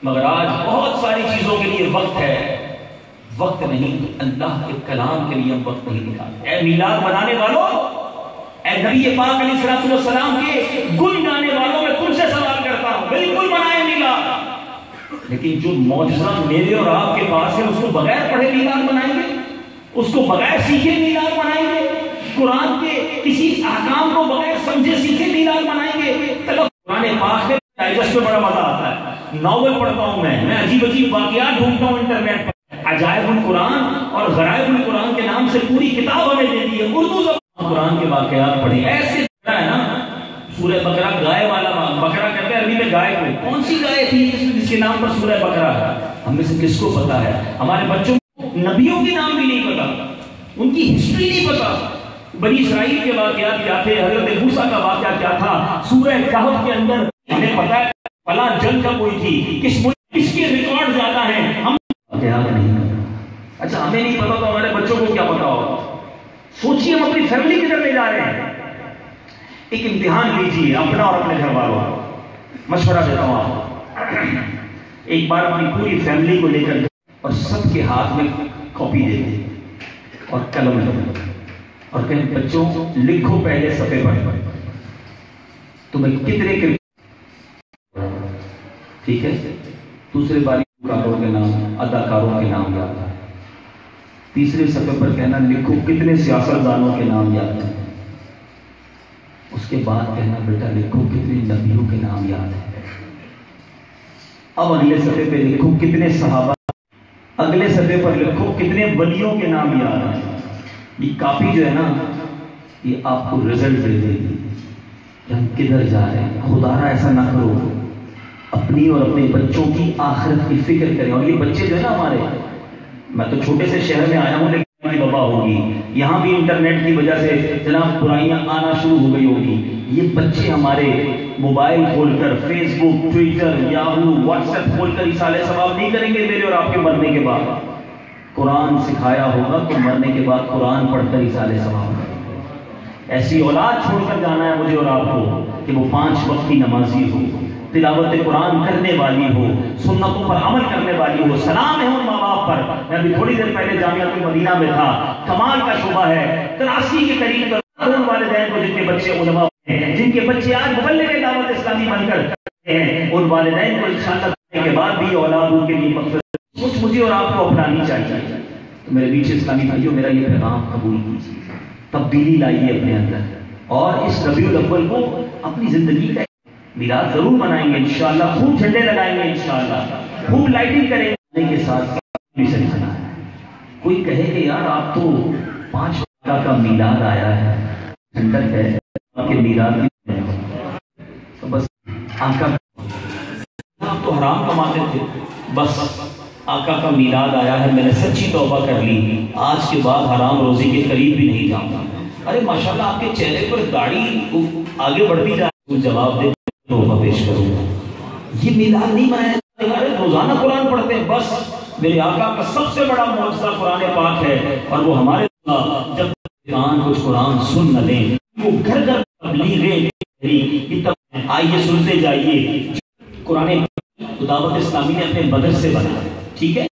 مگر آج بہت ساری چیزوں کے لیے وقت ہے، وقت نہیں تو اللہ کے کلام کے لیے ہم وقت نہیں نکالتے۔ اے میلاد منانے والوں، اے نبی پاک علیہ السلام کے گن گانے والوں، میں تم سے سوال کرتا ہوں، بالکل منائے میلاد، لیکن جو معجزہ میرے اور آپ کے پاس ہے اس کو بغیر پڑھے میلاد منائیں گے؟ اس کو بغیر سیکھے میلاد منائیں گے؟ قرآن کے کسی احکام کو بغیر سمجھے سیکھے میلاد منائیں گے؟ قرآن پاک میں ڈائجسٹ میں بڑا مزہ آتا ہے، ناول پڑھتا ہوں میں عجیب عجیب واقعات ڈھونڈتا ہوں انٹرنیٹ پر، عجائب القرآن اور غرائب القرآن کے نام سے پوری کتاب ہمیں دے دی ہے، اردو زبان قرآن کے واقعات پڑھیں۔ ایسے ہے نا سورہ بقرہ، گائے والا بقرہ کہتے ہیں عربی میں گائے کو، کون سی گائے تھی جس کے نام پر سورہ بقرہ ہے؟ ہم میں سے کس کو پتا ہے؟ ہمارے بچوں کو نبیوں کے نام بھی نہیں پتا، ان کی ہسٹری نہیں پتا، بنی اسرائیل کے واقعات کیا تھے، حضرت موسیٰ کا واقعہ کیا تھا، سورہ کہف کے اندر ہمیں پتا ہے فلاں جنگ کا کوئی تھی، کس ملک کس کے ریکارڈ زیادہ ہیں، ہم واقعات نہیں پتا۔ اچھا ہمیں نہیں پتا تو ہمارے بچوں کو کیا پتا ہوگا؟ سوچیے ہم اپنی فیملی کدھر لے جا رہے ہیں۔ ایک امتحان لیجیے اپنا اور اپنے گھر والوں، مشورہ دیتا ہوں آپ، ایک بار اپنی پوری فیملی کو لے کر اور سب کے ہاتھ میں کاپی دے دیں اور قلم دیں اور کہیں بچوں لکھو پہلے صفحے پر تمہیں کتنے کے، ٹھیک ہے، دوسرے بالیوڈ کے نام، اداکاروں کے نام یاد ہے، تیسرے صفحے پر کہنا لکھو کتنے سیاستدانوں کے نام یاد ہیں، اس کے بعد کہنا بیٹا لکھو کتنے نبیوں کے نام یاد ہیں، اب اگلے صفحے پہ لکھو کتنے صحابہ، اگلے صفحے پر لکھو کتنے ولیوں کے نام یاد ہیں۔ یہ کاپی جو ہے نا یہ آپ کو رزلٹ دے دے گی کہ ہم کدھر جا رہے ہیں۔ خدا را ایسا نہ کرو، اپنی اور اپنے بچوں کی آخرت کی فکر کریں۔ اور یہ بچے جو ہے نا ہمارے، میں تو چھوٹے سے شہر میں آیا ہوں لیکن میری وبا ہوگی، یہاں بھی انٹرنیٹ کی وجہ سے جناب برائیاں آنا شروع ہو گئی ہوگی۔ یہ بچے ہمارے موبائل کھول کر فیس بک، ٹویٹر، یاہو، واٹس ایپ کھول کر اصالہ ثواب نہیں کریں گے میرے اور آپ کے مرنے کے بعد۔ قرآن سکھایا ہوگا تو مرنے کے بعد قرآن پڑھ کر اصالہ ثواب کریں گے۔ ایسی اولاد چھوڑ کر جانا ہے مجھے اور آپ کو کہ وہ 5 وقت کی نمازی ہو، تلاوت قرآن کرنے والی ہو، سنتوں پر عمل کرنے والی ہو۔ سلام ہے ان ماں باپ پر۔ میں ابھی تھوڑی دیر پہلے جامعہ المدینہ میں تھا، کمال کا شعبہ ہے، 83 کے قریب ان والدین کو جن کے بچے علماء ہیں، جن کے بچے آج مبلغ دعوت اسلامی بن کر ہیں، ان والدین کو انشاءاللہ کے بعد بھی اولاد ان کے لیے مقصد مجھے اور آپ کو اپنانی چاہیے۔ تو میرے بیچ اسلامی بھائیوں میرا یہ پیغام قبول کیجیے، تبدیلی لائیے اپنے اندر، اور اس ربیع الاول کو اپنی زندگی کا میلاد ضرور منائیں گے انشاءاللہ، خوب جھنڈے لگائیں گے انشاءاللہ، خوب لائٹنگ کریں گے کے ساتھ بھی سمجھنا ہے۔ کوئی کہے کہ یار آپ تو 5 آقا کا میلاد آیا ہے، جھنڈا ہے کہ میلاد کی تو بس آقا آپ تو حرام کماتے تھے، بس آقا کا میلاد آیا ہے، میں نے سچی توبہ کر لی، آج کے بعد حرام روزی کے قریب بھی نہیں جاؤں گا۔ ارے ماشاءاللہ آپ کے چہرے پر داڑھی آگے بڑھتی جائے، جواب دے توبہ پیش کروں گا۔ یہ میلاد نہیں منایا، روزانہ قرآن پڑھتے ہیں، بس میرے آقا کا سب سے بڑا معجزہ قرآن پاک ہے، اور وہ ہمارے جب کان کچھ قرآن سن نہ لیں، وہ گھر گھر تبلیغیں، آئیے سنتے جائیے۔ قرآن دعوت اسلامی نے اپنے مدرسے بنائے، ٹھیک ہے،